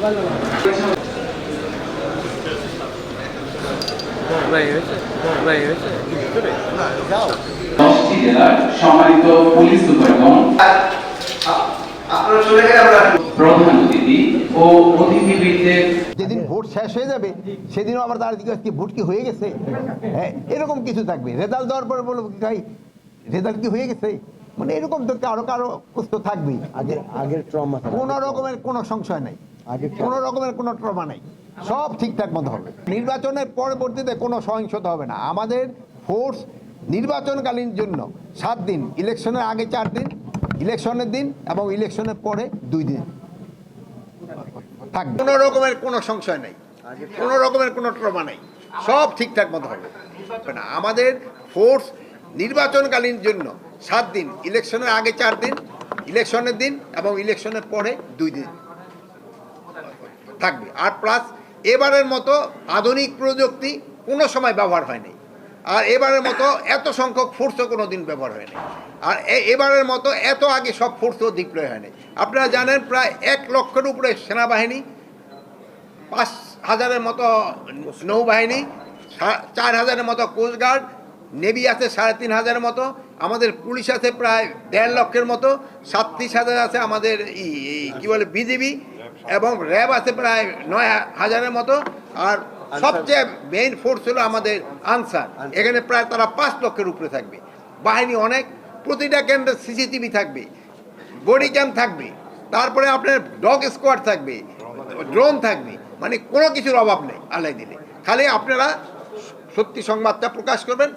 দশটি জেলার সম্মানিত পুলিশ সুপারগণ, প্রধান অতিথি ও অতিথিবৃন্দের, যেদিন ভোট শেষ হয়ে যাবে সেদিনও আবার তার দিকে কি ভোট কি হয়ে গেছে, হ্যাঁ এরকম কিছু থাকবে। রেজাল্ট দেওয়ার পরে বলবো ভাই রেজাল্ট কি হয়ে গেছে, মানে এরকম তো কারো প্রশ্ন থাকবেই। আগের ট্রমা কোনো রকমের কোনো সংশয় নাই, কোনো রকমের কোনো ট্রমা নাই, সব ঠিকঠাক মতো হবে। নির্বাচনের পরবর্তীতে কোনো সহিংসতা হবে না। আমাদের ফোর্স নির্বাচনকালীন জন্য 7 দিন, ইলেকশনের আগে 4 দিন, ইলেকশনের দিন এবং ইলেকশনের পরে 2 দিন থাকবে। কোনো রকমের কোনো সংশয় নাই, কোনো রকমের কোনো ট্রমা নাই, সব ঠিকঠাক মতো হবে না। আমাদের ফোর্স নির্বাচনকালীন জন্য 7 দিন, ইলেকশনের আগে 4 দিন, ইলেকশনের দিন এবং ইলেকশনের পরে 2 দিন থাকবে। আর প্লাস এবারের মতো আধুনিক প্রযুক্তি কোনো সময় ব্যবহার হয়নি, আর এবারের মতো এত সংখ্যক ফোর্সও কোনো দিন ব্যবহার হয়নি, আর এবারের মতো এত আগে সব ফোর্সও ডিপ্লয় হয়নি। আপনারা জানেন প্রায় 1 লক্ষের উপরে সেনাবাহিনী, 5,000-এর মতো নৌবাহিনী, 4,000-এর মতো কোস্টগার্ড, নেভি আছে 3,500-এর মতো, আমাদের পুলিশ আছে প্রায় 1.5 লক্ষের মতো, 37,000 আছে আমাদের কি বলে বিজিবি, এবং র্যাব আছে প্রায় 9,000-এর মতো, আর সবচেয়ে মেইন ফোর্স হলো আমাদের আনসার। এখানে প্রায় তারা 5 লক্ষের উপরে থাকবে। বাহিনী অনেক, প্রতিটা কেন্দ্রে সিসিটিভি থাকবে, বডি ক্যাম থাকবে, তারপরে আপনার ডগ স্কোয়াড থাকবে, ড্রোন থাকবে, মানে কোনো কিছুর অভাব নেই আল্লাহ দিলে। খালি আপনারা সত্যি সংবাদটা প্রকাশ করবেন।